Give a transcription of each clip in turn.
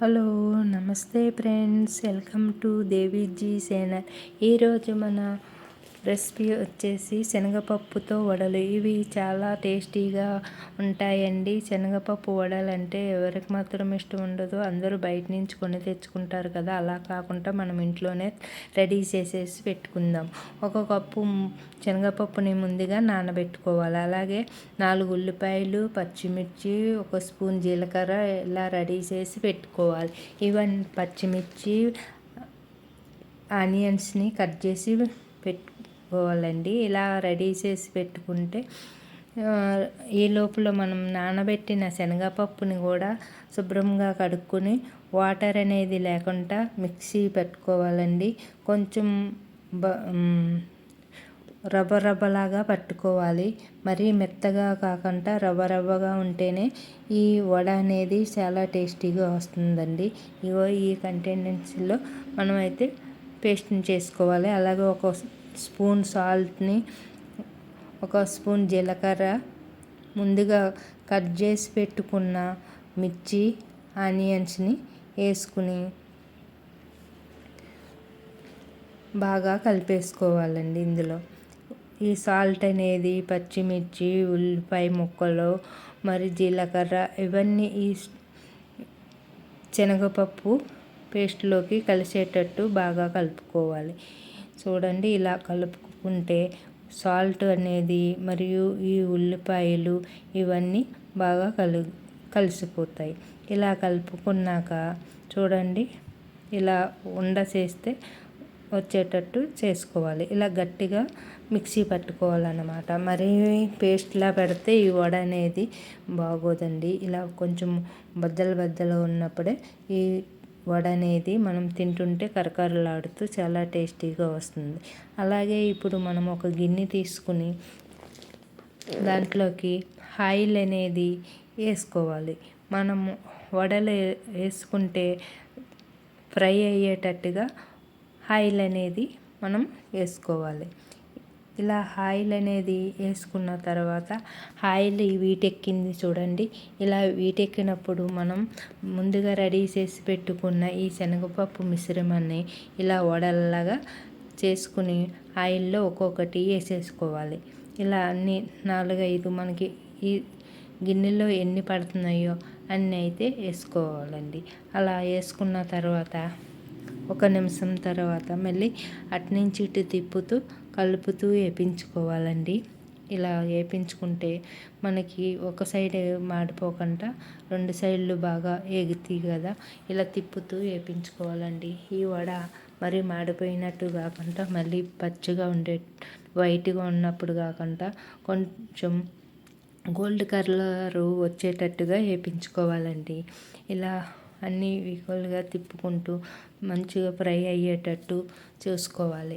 Hello నమస్తే friends, welcome to Deviji channel. ఈరోజు మన రెసిపీ వచ్చేసి శనగపప్పుతో వడలు. ఇవి చాలా టేస్టీగా ఉంటాయండి. శనగపప్పు వడలు అంటే ఎవరికి మాత్రం ఇష్టం ఉండదు, అందరూ బయట నుంచి కొని తెచ్చుకుంటారు కదా. అలా కాకుండా మనం ఇంట్లోనే రెడీ చేసేసి పెట్టుకుందాం. ఒక కప్పు శనగపప్పుని ముందుగా నానబెట్టుకోవాలి. అలాగే 4 ఉల్లిపాయలు, పచ్చిమిర్చి, 1 స్పూన్ జీలకర్ర ఇలా రెడీ చేసి పెట్టుకోవాలి. ఇవన్నీ పచ్చిమిర్చి, ఆనియన్స్ని కట్ చేసి పెట్టుకోవాలండి. ఇలా రెడీ చేసి పెట్టుకుంటే ఈ లోపల మనం నానబెట్టిన శనగపప్పుని కూడా శుభ్రంగా కడుక్కొని వాటర్ అనేది లేకుండా మిక్సీ పెట్టుకోవాలండి. కొంచెం రవ్వలాగా పట్టుకోవాలి. మరీ మెత్తగా కాకుండా రవ్వగా ఉంటేనే ఈ వడ అనేది చాలా టేస్టీగా వస్తుందండి. ఇగో ఈ కంటెండెన్సీలో మనమైతే పేస్ట్ని చేసుకోవాలి. అలాగే 1 స్పూన్ సాల్ట్ని, 1 స్పూన్ జీలకర్ర, ముందుగా కట్ చేసి పెట్టుకున్న మిర్చి, ఆనియన్స్ని వేసుకుని బాగా కలిపేసుకోవాలండి. ఇందులో ఈ సాల్ట్ అనేది పచ్చిమిర్చి, ఉల్లిపాయ ముక్కలు, మరి జీలకర్ర ఇవన్నీ ఈ శనగపప్పు పేస్ట్లోకి కలిసేటట్టు బాగా కలుపుకోవాలి. చూడండి, ఇలా కలుపుకుంటే సాల్ట్ అనేది మరియు ఈ ఉల్లిపాయలు ఇవన్నీ బాగా కలిసిపోతాయి. ఇలా కలుపుకున్నాక చూడండి, ఇలా ఉండ చేస్తే వచ్చేటట్టు చేసుకోవాలి. ఇలా గట్టిగా మిక్సీ పట్టుకోవాలన్నమాట. మరీ పేస్ట్లా పెడితే ఈ వడ అనేది బాగోదండి. ఇలా కొంచెం బద్దలు ఉన్నప్పుడే ఈ వడ అనేది మనం తింటుంటే కరకరలాడుతూ చాలా టేస్టీగా వస్తుంది. అలాగే ఇప్పుడు మనం ఒక గిన్నె తీసుకుని దాంట్లోకి ఆయిల్ అనేది వేసుకోవాలి. మనము వడలు వేసుకుంటే ఫ్రై అయ్యేటట్టుగా ఆయిల్ అనేది మనం వేసుకోవాలి. ఇలా ఆయిల్ అనేది వేసుకున్న తర్వాత ఆయిల్ వీటెక్కింది చూడండి. ఇలా వీటెక్కినప్పుడు మనం ముందుగా రెడీ చేసి పెట్టుకున్న ఈ శనగపప్పు మిశ్రమాన్ని ఇలా వడల్లాగా చేసుకుని ఆయిల్లో ఒక్కొక్కటి వేసేసుకోవాలి. ఇలా అన్ని 4-5 మనకి ఈ గిన్నెలో ఎన్ని పడుతున్నాయో అన్నీ అయితే వేసుకోవాలండి. అలా వేసుకున్న తర్వాత 1 నిమిషం తర్వాత మళ్ళీ అటునుంచి ఇటు తిప్పుతూ కలుపుతూ వేపించుకోవాలండి. ఇలా వేపించుకుంటే మనకి ఒక సైడ్ మాడిపోకుండా 2 సైడ్లు బాగా ఎగుతాయి కదా. ఇలా తిప్పుతూ వేపించుకోవాలండి. ఈ వడ మరి మాడిపోయినట్టు కాకుండా మళ్ళీ పచ్చిగా ఉండే వైట్గా ఉన్నప్పుడు కాకుండా కొంచెం గోల్డ్ కలర్ వచ్చేటట్టుగా వేపించుకోవాలండి. ఇలా అన్నీ ఈక్వల్గా తిప్పుకుంటూ మంచిగా ఫ్రై అయ్యేటట్టు చూసుకోవాలి.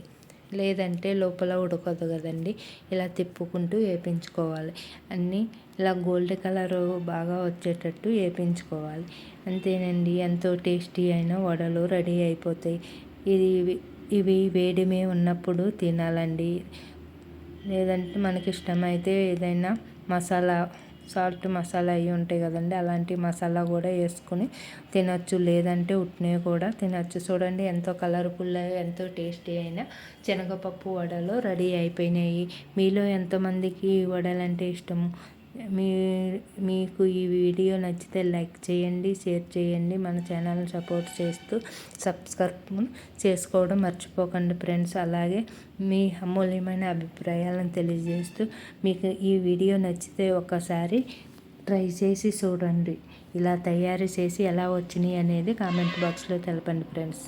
లేదంటే లోపల ఉడకదు కదండి. ఇలా తిప్పుకుంటూ వేపించుకోవాలి. అన్నీ ఇలా గోల్డ్ కలర్ బాగా వచ్చేటట్టు వేపించుకోవాలి. అంతేనండి, ఎంతో టేస్టీ అయిన వడలు రెడీ అయిపోతాయి. ఇవి వేడిమే ఉన్నప్పుడు తినాలండి. లేదంటే మనకి ఇష్టమైతే ఏదైనా మసాలా, సాల్ట్ మసాలా అవి ఉంటాయి కదండి, అలాంటి మసాలా కూడా వేసుకుని తినచ్చు. లేదంటే ఉట్నే కూడా తినచ్చు. చూడండి, ఎంతో కలర్ఫుల్, ఎంతో టేస్టీ అయిన శనగపప్పు వడలు రెడీ అయిపోయినాయి. మీలో ఎంతమందికి ఈ వడలు అంటే ఇష్టము? మీకు ఈ వీడియో నచ్చితే లైక్ చేయండి, షేర్ చేయండి. మన ఛానల్ని సపోర్ట్ చేస్తూ సబ్స్క్రైబ్ చేసుకోవడం మర్చిపోకండి ఫ్రెండ్స్. అలాగే మీ అమూల్యమైన అభిప్రాయాలను తెలియజేస్తూ మీకు ఈ వీడియో నచ్చితే ఒకసారి ట్రై చేసి చూడండి. ఇలా తయారు చేసి ఎలా వచ్చినాయి అనేది కామెంట్ బాక్స్లో తెలపండి ఫ్రెండ్స్.